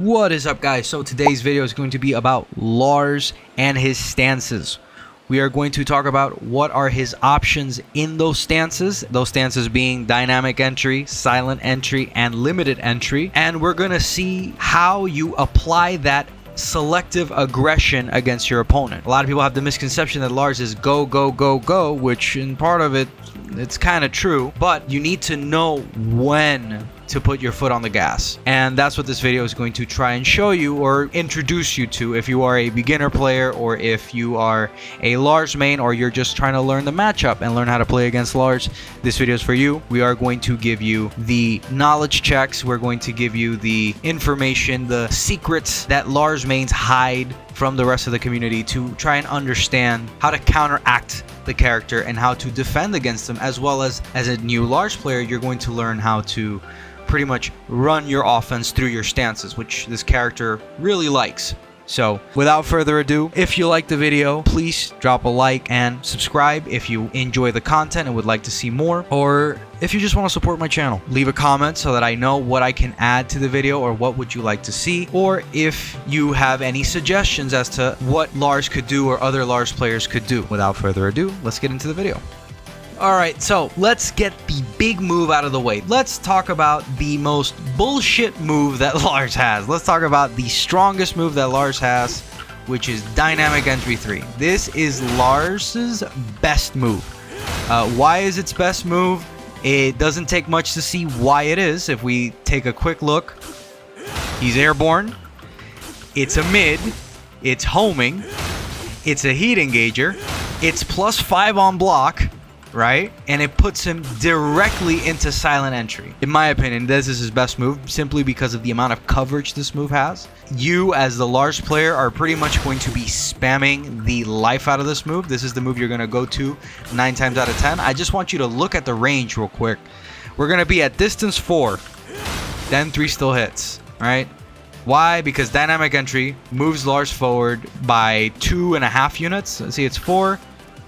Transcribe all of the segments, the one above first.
What is up, guys? So today's video is going to be about Lars and his stances. We are going to talk about what are his options in those stances being dynamic entry, silent entry, and limited entry. And we're going to see how you apply that selective aggression against your opponent. A lot of people have the misconception that Lars is go, go, go, go, which in part of it's kind of true, but you need to know when to put your foot on the gas. And that's what this video is going to try and show you or introduce you to if you are a beginner player, or if you are a Lars main, or you're just trying to learn the matchup and learn how to play against Lars. This video is for you. We are going to give you the knowledge checks. We're going to give you the information, the secrets that Lars mains hide from the rest of the community, to try and understand how to counteract the character and how to defend against them, as well as a new Lars player, you're going to learn how to pretty much run your offense through your stances, which this character really likes. So without further ado, if you like the video, please drop a like and subscribe if you enjoy the content and would like to see more, or if you just want to support my channel. Leave a comment so that I know what I can add to the video, or what would you like to see, or if you have any suggestions as to what Lars could do or other Lars players could do. Without further ado, let's get into the video. Alright, so let's get the big move out of the way. Let's talk about the most bullshit move that Lars has. Let's talk about the strongest move that Lars has, which is Dynamic Entry 3. This is Lars's best move. Why is its best move? It doesn't take much to see why it is. If we take a quick look, he's airborne, it's a mid, it's homing, it's a heat engager, it's +5 on block, right? And it puts him directly into silent entry. In my opinion, this is his best move, simply because of the amount of coverage this move has. You, as the Lars player, are pretty much going to be spamming the life out of this move. This is the move you're going to go to 9 times out of 10. I just want you to look at the range real quick. We're going to be at distance 4. Den 3 still hits, right? Why? Because dynamic entry moves Lars forward by 2.5 units. Let's see, it's 4.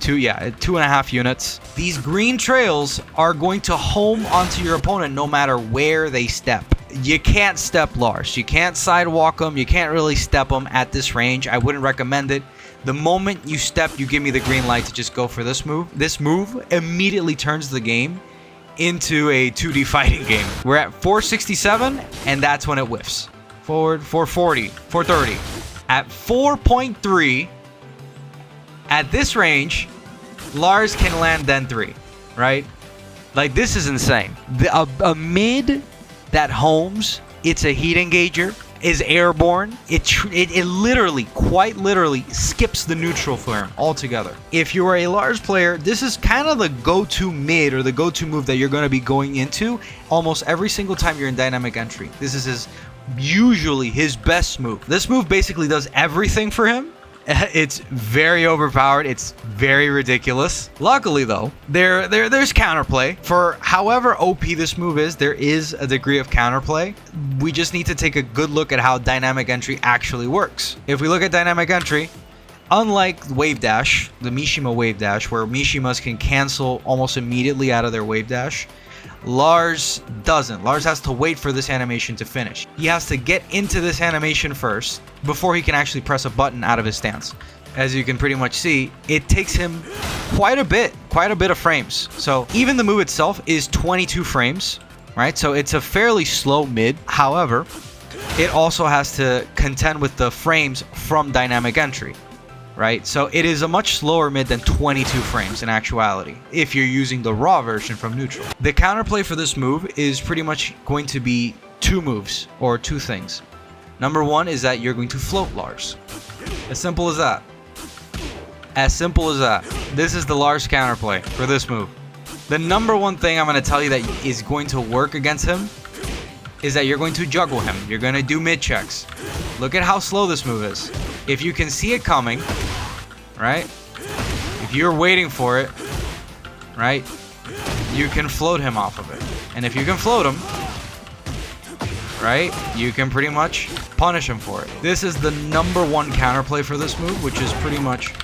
2.5 units. These green trails are going to home onto your opponent no matter where they step. You can't step Lars. You can't sidewalk them. You can't really step them at this range. I wouldn't recommend it. The moment you step, you give me the green light to just go for this move. This move immediately turns the game into a 2D fighting game. We're at 467, and that's when it whiffs. Forward, 440, 430. At 4.3, at this range, Lars can land Den 3, right? Like, this is insane. A mid that homes, it's a heat engager, is airborne. It literally, quite literally, skips the neutral for him altogether. If you are a Lars player, this is kind of the go-to mid, or the go-to move that you're going to be going into almost every single time you're in dynamic entry. This is usually his best move. This move basically does everything for him. It's very overpowered. It's very ridiculous. Luckily, though, there's counterplay. For however OP this move is, there is a degree of counterplay. We just need to take a good look at how dynamic entry actually works. If we look at dynamic entry, unlike wave dash, the Mishima wave dash, where Mishimas can cancel almost immediately out of their wave dash, Lars doesn't. Lars has to wait for this animation to finish. He has to get into this animation first before he can actually press a button out of his stance. As you can pretty much see, it takes him quite a bit of frames. So even the move itself is 22 frames, right? So it's a fairly slow mid. However, it also has to contend with the frames from dynamic entry, right? So it is a much slower mid than 22 frames in actuality, if you're using the raw version from neutral. The counterplay for this move is pretty much going to be 2 moves, or 2 things. Number 1 is that you're going to float Lars. As simple as that. As simple as that. This is the Lars counterplay for this move. The number 1 thing I'm going to tell you that is going to work against him is that you're going to juggle him. You're going to do mid checks. Look at how slow this move is. If you can see it coming, right? If you're waiting for it, right? You can float him off of it. And if you can float him, right, you can pretty much punish him for it. This is the number 1 counterplay for this move, which is pretty much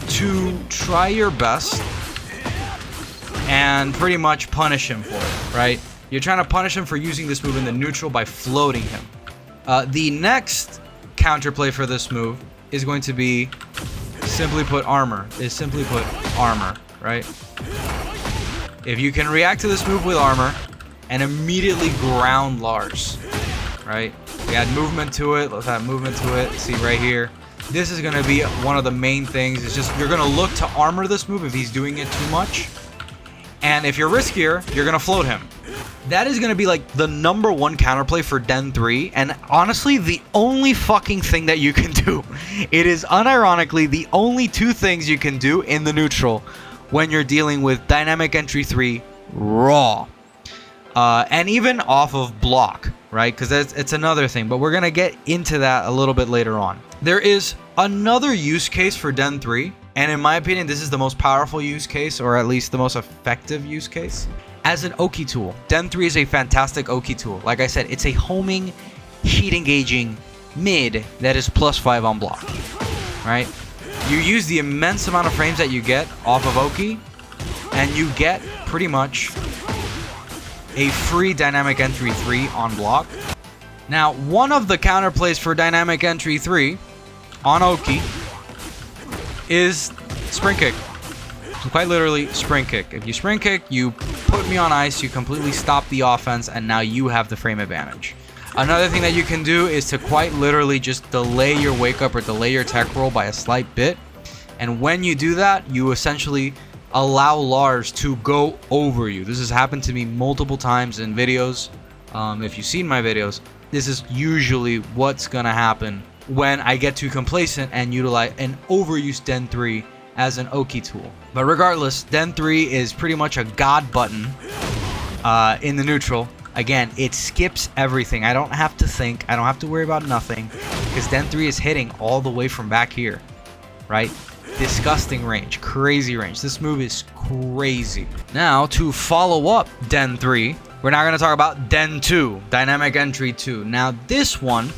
to try your best and pretty much punish him for it, right? You're trying to punish him for using this move in the neutral by floating him. The next counterplay for this move is going to be simply put armor. Right? If you can react to this move with armor and immediately ground Lars, right? We add movement to it. Let's add movement to it. See right here. This is going to be one of the main things. It's just you're going to look to armor this move if he's doing it too much. And if you're riskier, you're going to float him. That is going to be like the #1 counterplay for Den 3. And honestly, the only fucking thing that you can do. It is unironically the only 2 things you can do in the neutral when you're dealing with Dynamic Entry 3 raw. And even off of block, right? Because it's another thing. But we're going to get into that a little bit later on. There is another use case for Den 3. And in my opinion, this is the most powerful use case, or at least the most effective use case. As an Oki tool, Den 3 is a fantastic Oki tool. Like I said, it's a homing, heat engaging mid that is +5 on block, right? You use the immense amount of frames that you get off of Oki, and you get pretty much a free Dynamic Entry 3 on block. Now, one of the counterplays for Dynamic Entry 3 on Oki is spring kick. So quite literally, spring kick. If you spring kick, you put me on ice, you completely stop the offense, and now you have the frame advantage. Another thing that you can do is to quite literally just delay your wake up or delay your tech roll by a slight bit. And when you do that, you essentially allow Lars to go over you. This has happened to me multiple times in videos. If you've seen my videos, this is usually what's going to happen when I get too complacent and utilize and overuse Den 3 as an Oki tool. But regardless, Den 3 is pretty much a god button in the neutral. Again, it skips everything. I don't have to think. I don't have to worry about nothing because Den 3 is hitting all the way from back here, right? Disgusting range, crazy range. This move is crazy. Now, to follow up Den 3, we're now going to talk about Den 2, Dynamic Entry 2. Now, this one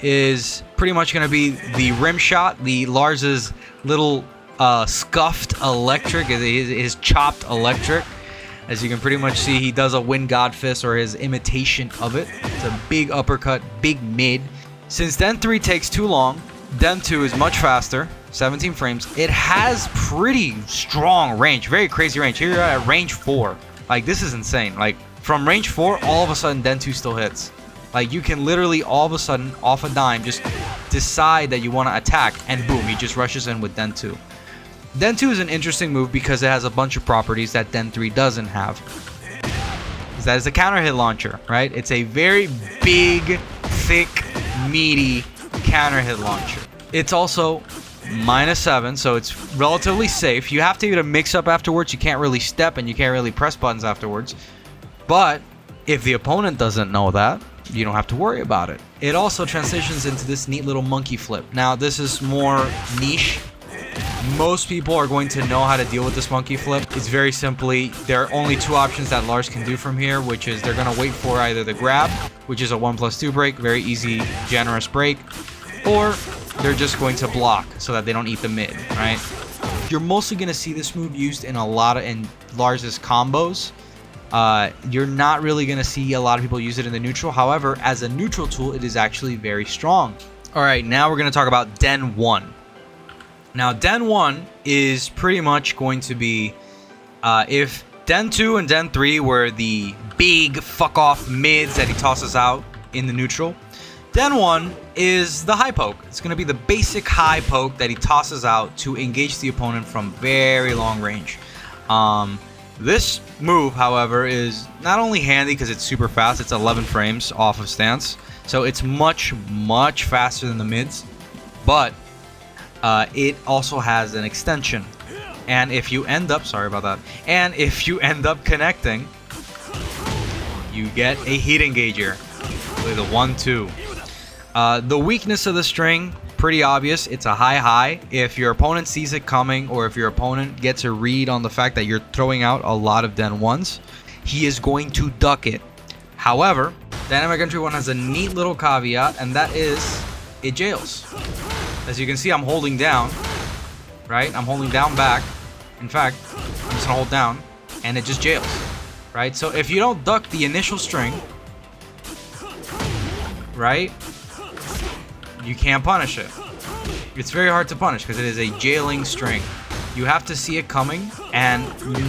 is pretty much going to be the rim shot, the Lars's little scuffed electric, his chopped electric. As you can pretty much see, he does a wind god fist or his imitation of it. It's a big uppercut, big mid. Since Den 3 takes too long, Den 2 is much faster, 17 frames. It has pretty strong range, very crazy range. Here you're at range 4. Like, this is insane. Like, from range 4, all of a sudden Den 2 still hits. Like, you can literally all of a sudden, off a dime, just decide that you want to attack, and boom, he just rushes in with Den 2. Den 2 is an interesting move because it has a bunch of properties that Den 3 doesn't have. That is a counter hit launcher, right? It's a very big, thick, meaty counter hit launcher. It's also -7, so it's relatively safe. You have to get a mix up afterwards. You can't really step and you can't really press buttons afterwards. But if the opponent doesn't know that, you don't have to worry about it. It also transitions into this neat little monkey flip. Now, this is more niche. Most people are going to know how to deal with this monkey flip. It's very simply, there are only 2 options that Lars can do from here, which is they're going to wait for either the grab, which is a 1+2 break, very easy, generous break, or they're just going to block so that they don't eat the mid, right? You're mostly going to see this move used in in Lars's combos. You're not really going to see a lot of people use it in the neutral. However, as a neutral tool, it is actually very strong. All right, now we're going to talk about Den 1. Now, Den 1 is pretty much going to be, if Den 2 and Den 3 were the big fuck-off mids that he tosses out in the neutral, Den 1 is the high poke. It's going to be the basic high poke that he tosses out to engage the opponent from very long range. This move, however, is not only handy because it's super fast, it's 11 frames off of stance, so it's much, much faster than the mids, but it also has an extension. And if you end up, sorry about that, and if you end up connecting, you get a heat engager with a 1-2. The weakness of the string, pretty obvious. It's a high. If your opponent sees it coming, or if your opponent gets a read on the fact that you're throwing out a lot of Den 1s, he is going to duck it. However, Dynamic Entry 1 has a neat little caveat, and that is it jails. As you can see, I'm holding down, right? I'm holding down back. In fact, I'm just gonna hold down, and it just jails, right? So if you don't duck the initial string, right, you can't punish it. It's very hard to punish because it is a jailing string. You have to see it coming, and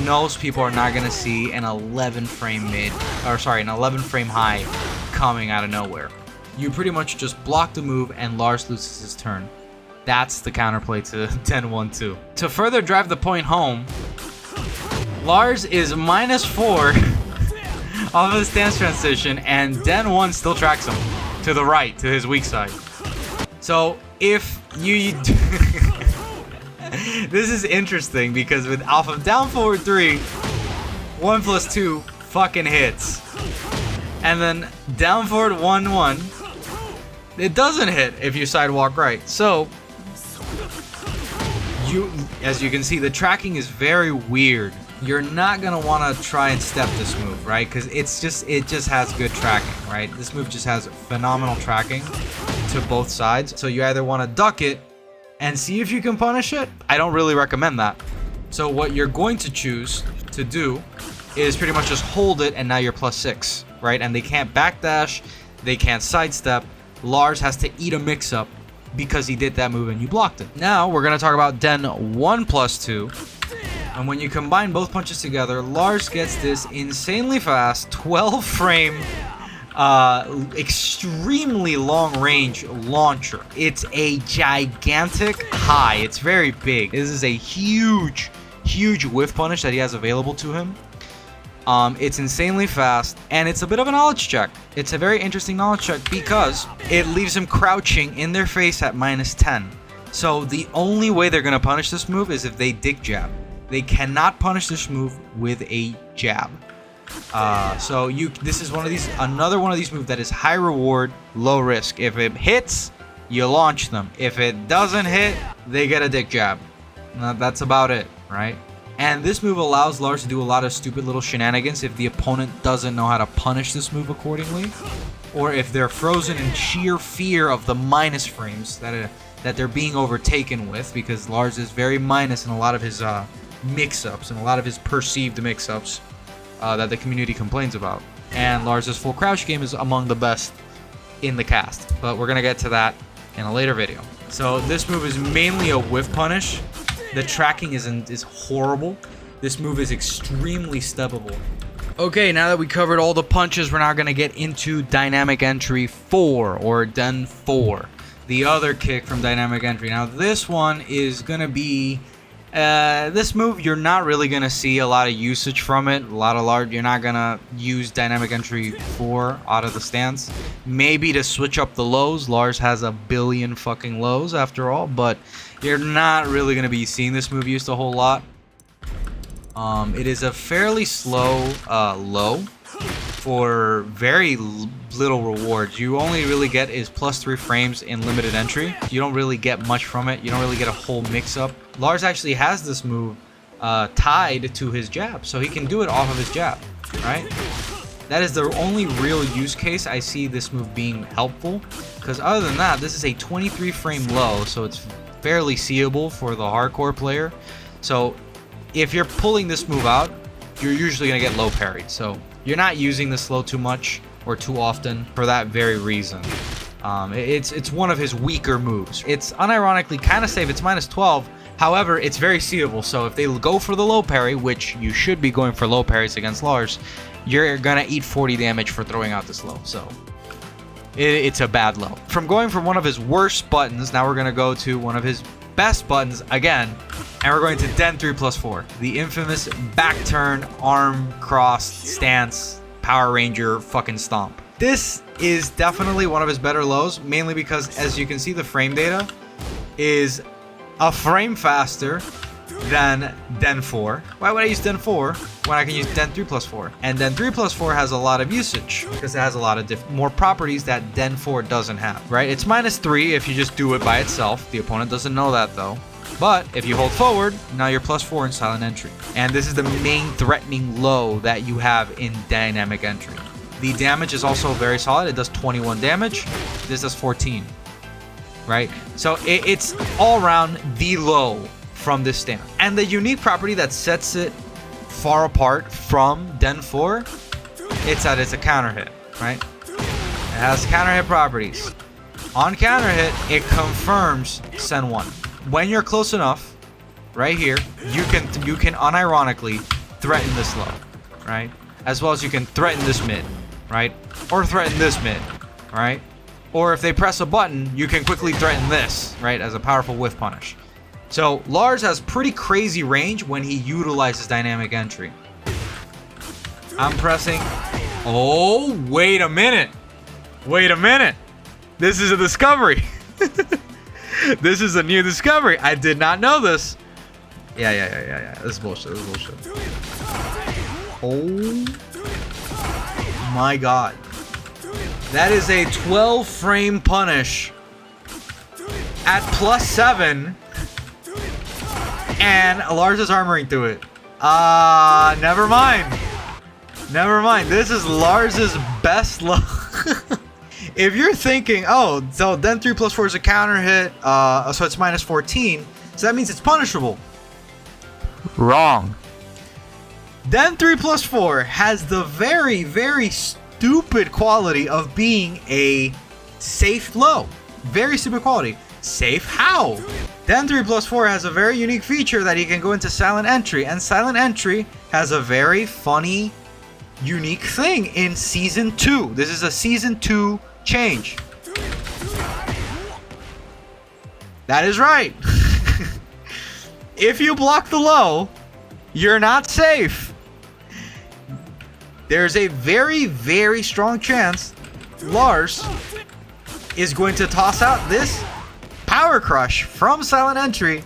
most people are not going to see an 11 frame high coming out of nowhere. You pretty much just block the move and Lars loses his turn. That's the counterplay to Den 1-2. To further drive the point home, Lars is -4 off of the stance transition, and Den 1 still tracks him to the right, to his weak side. So if you this is interesting because with off of down forward 3, 1 + 2 fucking hits. And then down forward 1-1, it doesn't hit if you sidewalk right. So as you can see, the tracking is very weird. You're not gonna want to try and step this move, right? Because it just has good tracking, right? This move just has phenomenal tracking to both sides. So you either want to duck it and see if you can punish it. I don't really recommend that. So what you're going to choose to do is pretty much just hold it, and now you're +6, right? And they can't backdash, they can't sidestep. Lars has to eat a mix-up because he did that move and you blocked it. Now we're going to talk about Den 1 + 2. And when you combine both punches together, Lars gets this insanely fast 12 frame extremely long range launcher. It's a gigantic high. It's very big. This is a huge whiff punish that he has available to him. It's insanely fast, and it's a bit of a knowledge check. It's a very interesting knowledge check because it leaves him crouching in their face at -10. So the only way they're going to punish this move is if they dig jab. They cannot punish this move with a jab. So this is another one of these moves that is high reward, low risk. If it hits, you launch them. If it doesn't hit, they get a dick jab. That's about it, right? And this move allows Lars to do a lot of stupid little shenanigans if the opponent doesn't know how to punish this move accordingly, or if they're frozen in sheer fear of the minus frames that they're being overtaken with, because Lars is very minus in a lot of his mix-ups and a lot of his perceived mix-ups that the community complains about. And Lars' full crouch game is among the best in the cast, but we're gonna get to that in a later video. So this move is mainly a whiff punish. The tracking is horrible. This move is extremely steppable. Okay, now that we covered all the punches, we're now going to get into Dynamic Entry 4, or Den 4. The other kick from Dynamic Entry. Now, this one is going to be... this move, you're not really going to see a lot of usage from it. You're not going to use Dynamic Entry 4 out of the stance. Maybe to switch up the lows. Lars has a billion fucking lows after all, but you're not really going to be seeing this move used a whole lot. It is a fairly slow low for very little rewards. You only really get is +3 frames in limited entry. You don't really get much from it. You don't really get a whole mix-up. Lars actually has this move tied to his jab, so he can do it off of his jab, right? That is the only real use case I see this move being helpful, because other than that, this is a 23 frame low, so it's fairly seeable for the hardcore player. So if you're pulling this move out, you're usually going to get low parried. So you're not using this low too much or too often for that very reason. It's one of his weaker moves. It's unironically kind of safe. It's -12. However, it's very seeable. So if they go for the low parry, which you should be going for low parries against Lars, you're going to eat 40 damage for throwing out this low. So it's a bad low. From going from one of his worst buttons, now we're going to go to one of his best buttons again, and we're going to Den 3 + 4, the infamous back turn arm cross stance Power Ranger fucking stomp. This is definitely one of his better lows, mainly because, as you can see, the frame data is a frame faster than Den 4. Why would I use Den 4 when I can use Den 3 + 4? And Den 3 + 4 has a lot of usage because it has a lot of more properties that Den 4 doesn't have, right? It's -3 if you just do it by itself. The opponent doesn't know that though. But if you hold forward, now you're +4 in silent entry. And this is the main threatening low that you have in Dynamic Entry. The damage is also very solid. It does 21 damage. This does 14, right? So it's all around the low from this stance. And the unique property that sets it far apart from Den 4, it's that it's a counter hit, right? has counter hit properties. On counter hit, it confirms send 1. When you're close enough, right here, you can unironically threaten this low, right? As well as you can threaten this mid, right? Or threaten this mid, right? Or if they press a button, you can quickly threaten this, right? As a powerful whiff punish. So Lars has pretty crazy range when he utilizes dynamic entry. I'm pressing. Oh, wait a minute. Wait a minute. This is a discovery. This is a new discovery. I did not know this. Yeah. This is bullshit. Oh my god. That is a 12 frame punish at +7. And Lars is armoring through it. Never mind. This is Lars's best luck. If you're thinking, oh, so then 3 + 4 is a counter hit, so it's -14, so that means it's punishable. Wrong. Den 3 + 4 has the very, very stupid quality of being a safe low. Very stupid quality. Safe how? Den 3 + 4 has a very unique feature that you can go into silent entry, and silent entry has a very funny, unique thing in season 2. This is a season 2 change. That is right. If you block the low, you're not safe. There's a very, very strong chance Lars is going to toss out this power crush from silent entry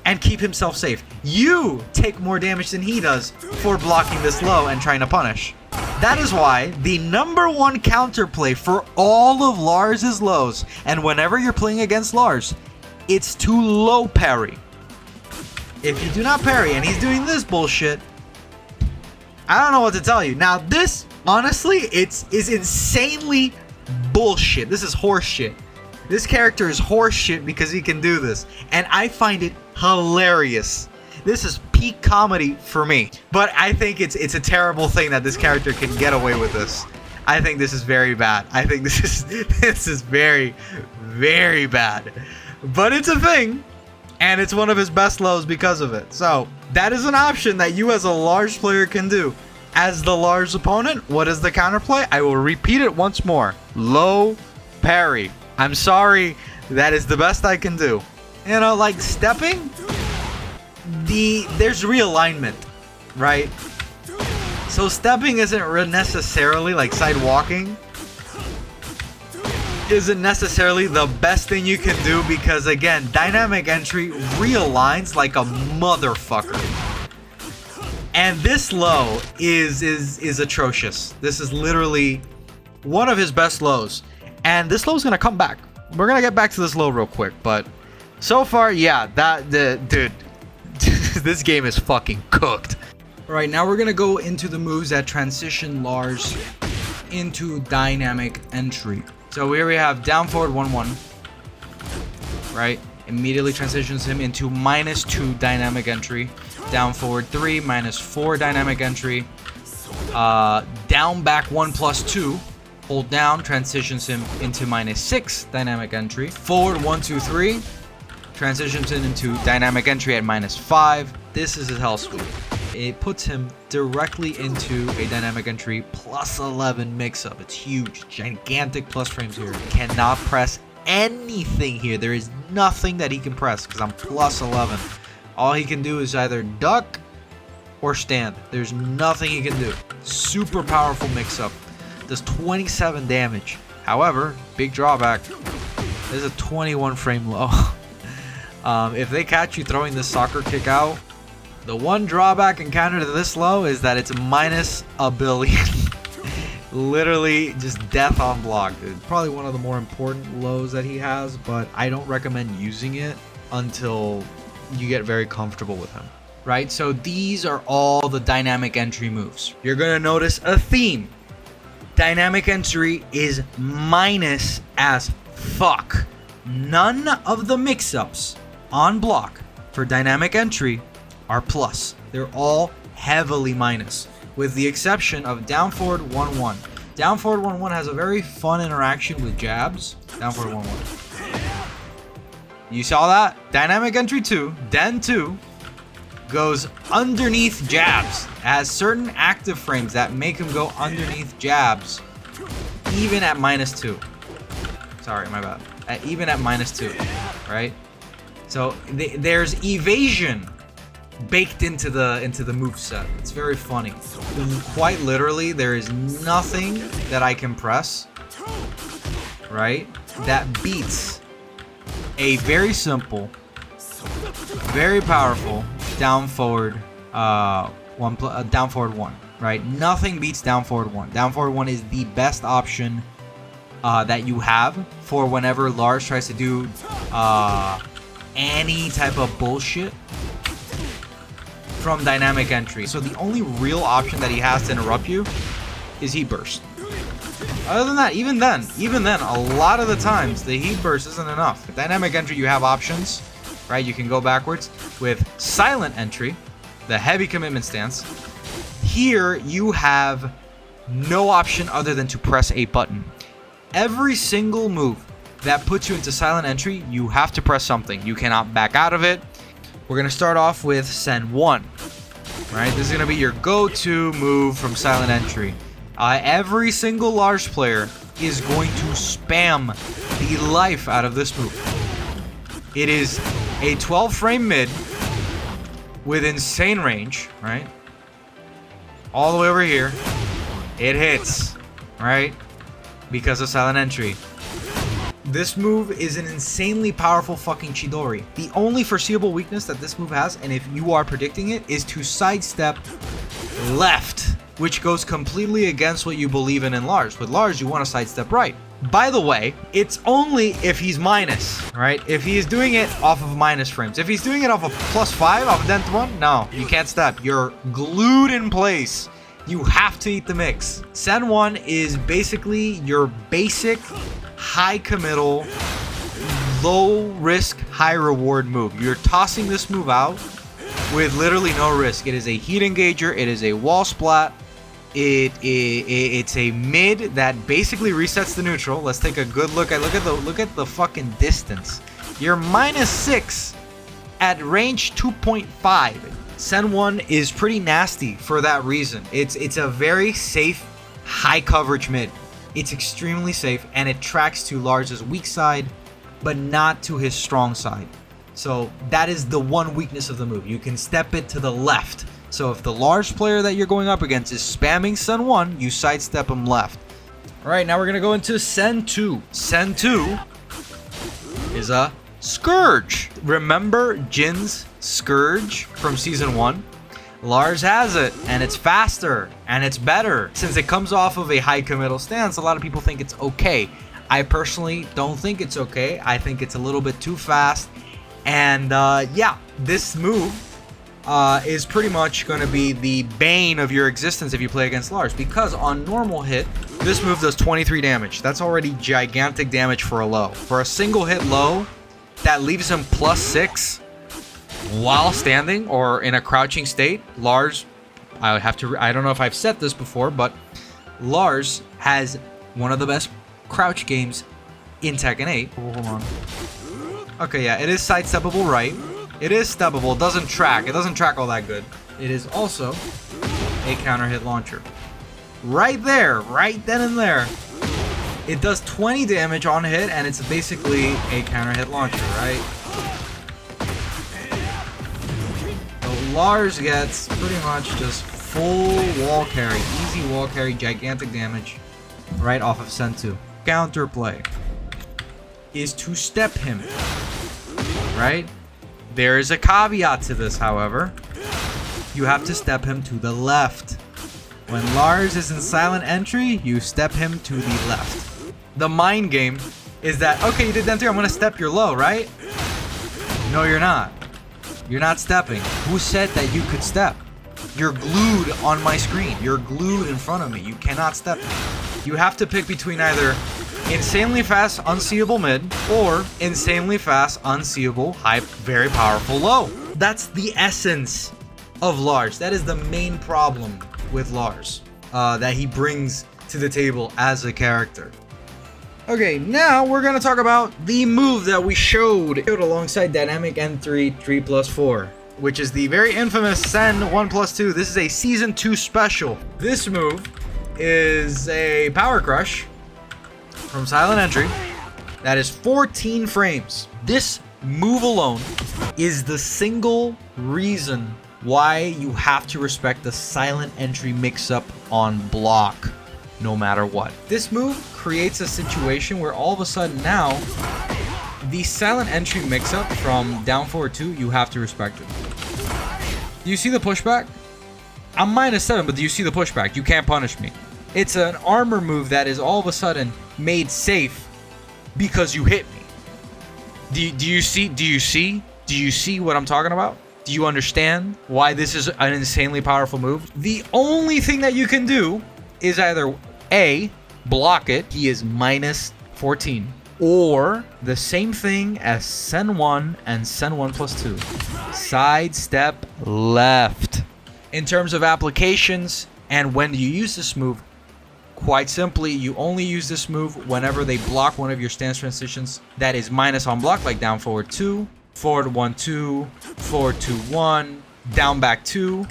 and keep himself safe. You take more damage than he does for blocking this low and trying to punish. That is why the #1 counterplay for all of Lars's lows, and whenever you're playing against Lars, it's to low parry. If you do not parry and he's doing this bullshit, I don't know what to tell you. Now this, honestly, is insanely bullshit. This is horseshit. This character is horseshit because he can do this, and I find it hilarious. This is peak comedy for me. But I think it's a terrible thing that this character can get away with this. I think this is very bad. I think this is very, very bad. But it's a thing, and it's one of his best lows because of it. So that is an option that you as a Lars player can do. As the Lars opponent, what is the counterplay? I will repeat it once more. Low parry. I'm sorry, that is the best I can do. You know, like stepping, there's realignment, right? So stepping isn't necessarily like side walking. Isn't necessarily the best thing you can do because again, dynamic entry realigns like a motherfucker. And this low is atrocious. This is literally one of his best lows. And this low is gonna come back. We're gonna get back to this low real quick, but so far, yeah, dude, this game is fucking cooked. All right, now we're gonna go into the moves that transition Lars into dynamic entry. So here we have down forward 1-1, right? Immediately transitions him into -2 dynamic entry. Down forward 3, -4 dynamic entry. Down back 1 + 2. Hold down, transitions him into -6 dynamic entry. Forward 1, 2, 3. Transitions him into dynamic entry at -5. This is his hell sweep. It puts him directly into a dynamic entry +11 mix-up. It's huge. Gigantic plus frames here. He cannot press anything here. There is nothing that he can press because I'm +11. All he can do is either duck or stand. There's nothing he can do. Super powerful mix-up. Does 27 damage. However, big drawback. There's a 21 frame low. If they catch you throwing this soccer kick out, the one drawback and counter to this low is that it's -1 billion. Literally just death on block, dude. Probably one of the more important lows that he has, but I don't recommend using it until you get very comfortable with him. Right? So these are all the dynamic entry moves. You're gonna notice a theme. Dynamic entry is minus as fuck. None of the mix-ups on block for dynamic entry are plus. They're all heavily minus, with the exception of down forward 1-1. Down forward 1-1 has a very fun interaction with jabs. Down forward 1-1. You saw that? Dynamic entry 2, Den 2, goes underneath jabs. It has certain active frames that make him go underneath jabs, even at -2. Sorry, my bad. Even at -2, right? So there's evasion baked into the moveset. It's very funny. Quite literally, there is nothing that I can press, right, that beats a very simple, very powerful down forward down forward 1, right? Nothing beats down forward 1. Down forward 1 is the best option that you have for whenever Lars tries to do any type of bullshit from dynamic entry. So the only real option that he has to interrupt you is heat burst. Other than that, even then, a lot of the times the heat burst isn't enough. With dynamic entry, you have options, right? You can go backwards. With silent entry, the heavy commitment stance, here you have no option other than to press a button. Every single move that puts you into silent entry, you have to press something. You cannot back out of it. We're going to start off with Sen 1, right? This is going to be your go-to move from silent entry. Every single Lars player is going to spam the life out of this move. It is a 12 frame mid with insane range, right? All the way over here. It hits, right? Because of silent entry. This move is an insanely powerful fucking Chidori. The only foreseeable weakness that this move has, and if you are predicting it, is to sidestep left, which goes completely against what you believe in Lars. With Lars, you want to sidestep right. By the way, it's only if he's minus, right? If he is doing it off of minus frames. If he's doing it off of +5, off of Den 1, no, you can't step. You're glued in place. You have to eat the mix. Sen 1 is basically your basic high committal, low risk, high reward move. You're tossing this move out with literally no risk. It is a heat engager. It is a wall splat. It's a mid that basically resets the neutral. Let's take a good look at look at the fucking distance. You're -6 at range 2.5. Sen 1 is pretty nasty for that reason. It's a very safe, high coverage mid. It's extremely safe, and it tracks to Lars' weak side, but not to his strong side. So that is the one weakness of the move. You can step it to the left. So if the Lars player that you're going up against is spamming Sen 1, you sidestep him left. All right, now we're going to go into Sen 2. Sen 2 is a Scourge. Remember Jin's Scourge from Season 1? Lars has it, and it's faster, and it's better. Since it comes off of a high committal stance, a lot of people think it's okay. I personally don't think it's okay. I think it's a little bit too fast. And yeah, this move is pretty much going to be the bane of your existence if you play against Lars. Because on normal hit, this move does 23 damage. That's already gigantic damage for a low. For a single hit low, that leaves him +6. While standing or in a crouching state, Lars, I don't know if I've said this before, but Lars has one of the best crouch games in Tekken 8. Hold on. Okay, yeah, it is sidesteppable right. It is steppable. It doesn't track all that good. It is also a counter hit launcher. Right there, right then and there. It does 20 damage on hit, and it's basically a counter hit launcher, right? Lars gets pretty much just full wall carry, easy wall carry, gigantic damage right off of Sen 2. Counterplay is to step him, right? There is a caveat to this, however. You have to step him to the left. When Lars is in silent entry, you step him to the left. The mind game is that, okay, you did entry, I'm going to step your low, right? No, you're not. You're not stepping. Who said that you could step? You're glued on my screen. You're glued in front of me. You cannot step. You have to pick between either insanely fast, unseeable mid, or insanely fast, unseeable, high, very powerful low. That's the essence of Lars. That is the main problem with Lars that he brings to the table as a character. Okay, now we're gonna talk about the move that we showed alongside Dynamic N3 3+4, which is the very infamous Sen 1+2. This is a Season 2 special. This move is a Power Crush from Silent Entry that is 14 frames. This move alone is the single reason why you have to respect the Silent Entry mix-up on block, no matter what. This move creates a situation where all of a sudden now, the Silent Entry mix-up from down forward 2, you have to respect it. Do you see the pushback? I'm -7, but do you see the pushback? You can't punish me. It's an armor move that is all of a sudden made safe because you hit me. Do you see what I'm talking about? Do you understand why this is an insanely powerful move? The only thing that you can do is either A, block it, he is -14, or the same thing as Sen 1 and Sen 1+2, sidestep left. In terms of applications and when do you use this move, quite simply, you only use this move whenever they block one of your stance transitions that is minus on block, like down forward 2, forward 1-2, forward 2-1, down back 2.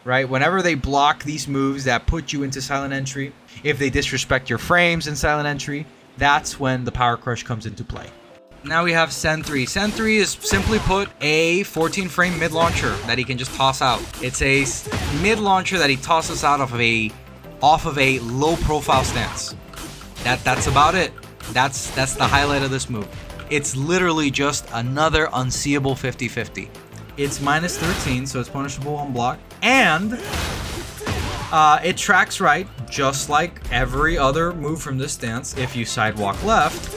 Right? Whenever they block these moves that put you into Silent Entry, if they disrespect your frames in Silent Entry, that's when the Power Crush comes into play. Now we have Sen 3. Sen 3 is simply put a 14 frame mid launcher that he can just toss out. It's a mid launcher that he tosses out off of a low profile stance. That's about it. That's the highlight of this move. It's literally just another unseeable 50-50. It's -13, so it's punishable on block, and it tracks right, just like every other move from this stance. If you sidewalk left,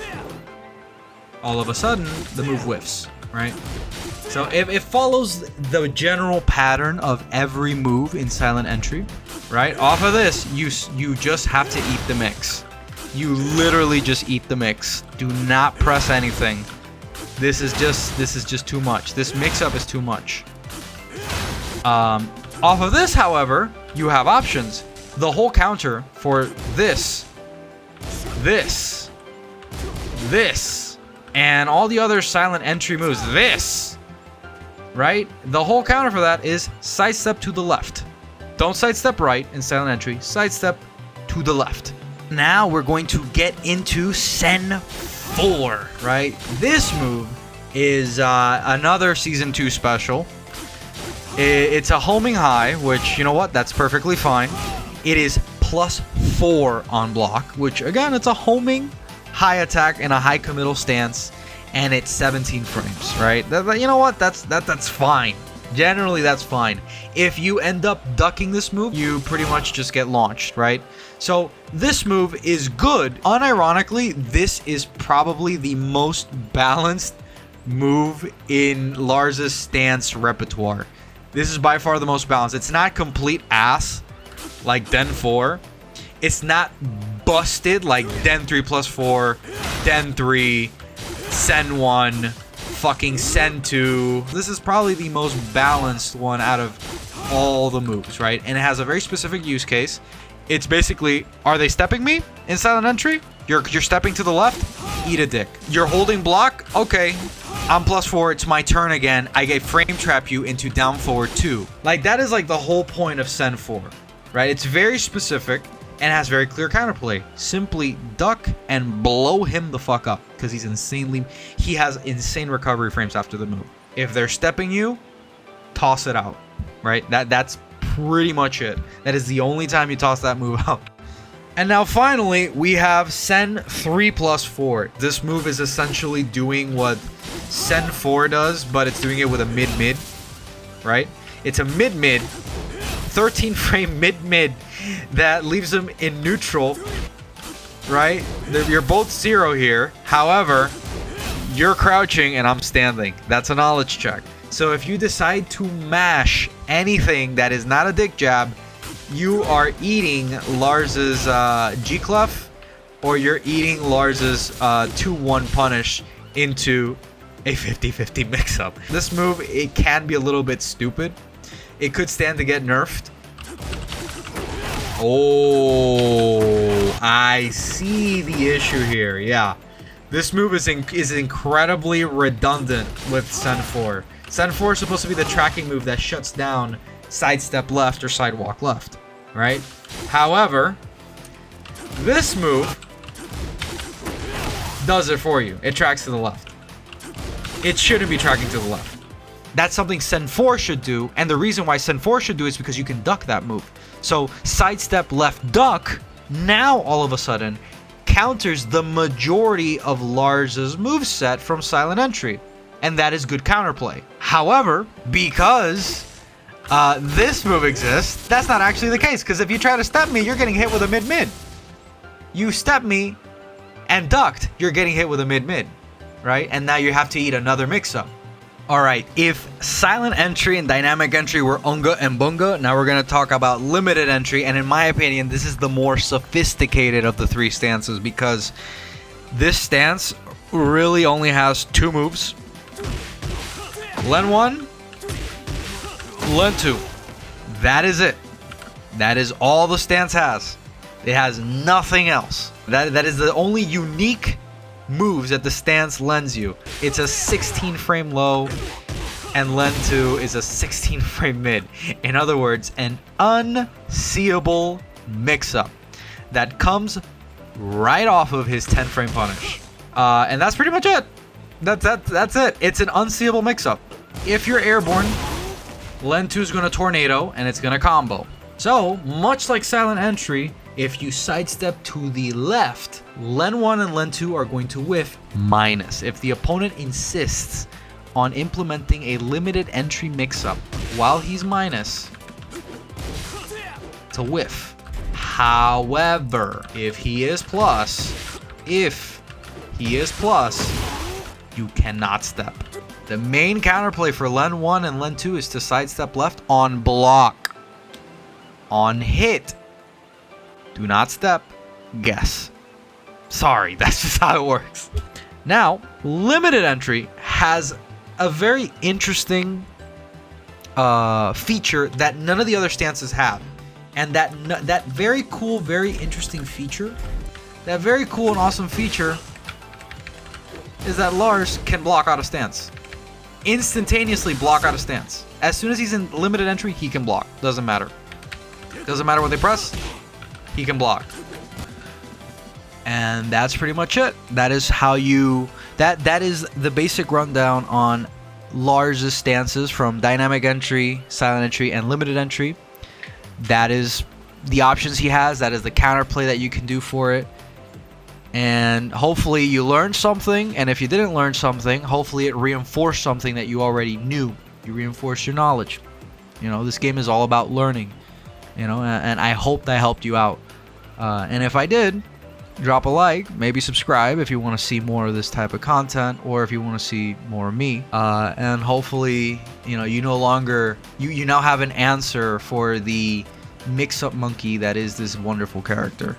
all of a sudden the move whiffs, right? So it follows the general pattern of every move in Silent Entry, right? Off of this, you just have to eat the mix. You literally just eat the mix. Do not press anything. This is just too much. This mix-up is too much. Off of this, however, you have options. The whole counter for this, and all the other Silent Entry moves, right? The whole counter for that is sidestep to the left. Don't sidestep right in Silent Entry. Sidestep to the left. Now we're going to get into Sen 4, right? This move is another Season 2 special. It's a homing high, which, you know what? That's perfectly fine. It is +4 on block, which, again, it's a homing high attack in a high committal stance, and it's 17 frames, right? You know what? That's fine. Generally, that's fine. If you end up ducking this move, you pretty much just get launched, right? So this move is good. Unironically, this is probably the most balanced move in Lars' stance repertoire. This is by far the most balanced. It's not complete ass like Den 4. It's not busted like Den 3+4, Den 3, Sen 1, fucking Sen 2. This is probably the most balanced one out of all the moves, right? And it has a very specific use case. It's basically, are they stepping me in Silent Entry? You're stepping to the left? Eat a dick. You're holding block? Okay. I'm +4. It's my turn again. I get frame trap you into down forward 2. Like, that is like the whole point of Sen 4, right? It's very specific and has very clear counterplay. Simply duck and blow him the fuck up because he has insane recovery frames after the move. If they're stepping you, toss it out, right? That's pretty much it. That is the only time you toss that move out. And now finally, we have Sen 3+4. This move is essentially doing what Sen 4 does, but it's doing it with a mid-mid, right? It's a mid-mid, 13 frame mid-mid that leaves them in neutral, right? You're both 0 here. However, you're crouching and I'm standing. That's a knowledge check. So if you decide to mash anything that is not a dick jab, you are eating Lars's G-Clef, or you're eating Lars's 2-1 punish into a 50-50 mix-up. This move, it can be a little bit stupid. It could stand to get nerfed. Oh, I see the issue here. Yeah. This move is incredibly redundant with Sen 4. Sen 4 is supposed to be the tracking move that shuts down sidestep left or sidewalk left, right? However, this move does it for you. It tracks to the left. It shouldn't be tracking to the left. That's something Sen 4 should do, and the reason why Sen 4 should do is because you can duck that move. So sidestep left duck now all of a sudden counters the majority of Lars's moveset from silent entry, and that is good counterplay. However, because this move exists, that's not actually the case, because if you try to step me, you're getting hit with a mid-mid. You step me and ducked, you're getting hit with a mid-mid, right? And now you have to eat another mix-up. Alright, if silent entry and dynamic entry were unga and bunga, now we're going to talk about limited entry, and in my opinion, this is the more sophisticated of the three stances, because this stance really only has two moves. Len 1, Len 2. That is it. That is all the stance has. It has nothing else. That is the only unique moves that the stance lends you. It's a 16 frame low, and Len 2 is a 16 frame mid. In other words, an unseeable mix-up that comes right off of his 10 frame punish. And that's pretty much it. That's it. It's an unseeable mix-up. If you're airborne, Len 2 is going to tornado, and it's going to combo. So, much like silent entry, if you sidestep to the left, Len 1 and Len 2 are going to whiff minus. If the opponent insists on implementing a limited entry mix-up while he's minus, it's a whiff. However, if he is plus, you cannot step. The main counterplay for Len 1 and Len 2 is to sidestep left on block. On hit, do not step, guess. Sorry, that's just how it works. Now, limited entry has a very interesting feature that none of the other stances have. And that very cool, very interesting feature, that very cool and awesome feature is that Lars can block out of stance. Instantaneously block out of stance. As soon as he's in limited entry, he can block. Doesn't matter. Doesn't matter what they press, he can block. And that's pretty much it. That is how you... That is the basic rundown on Lars' stances from dynamic entry, silent entry, and limited entry. That is the options he has. That is the counterplay that you can do for it. And hopefully you learned something. And if you didn't learn something, hopefully it reinforced something that you already knew. You reinforced your knowledge. You know, this game is all about learning. You know, and I hope that helped you out. And if I did, drop a like, maybe subscribe if you want to see more of this type of content, or if you want to see more of me. And hopefully, you know, you now have an answer for the mix-up monkey that is this wonderful character.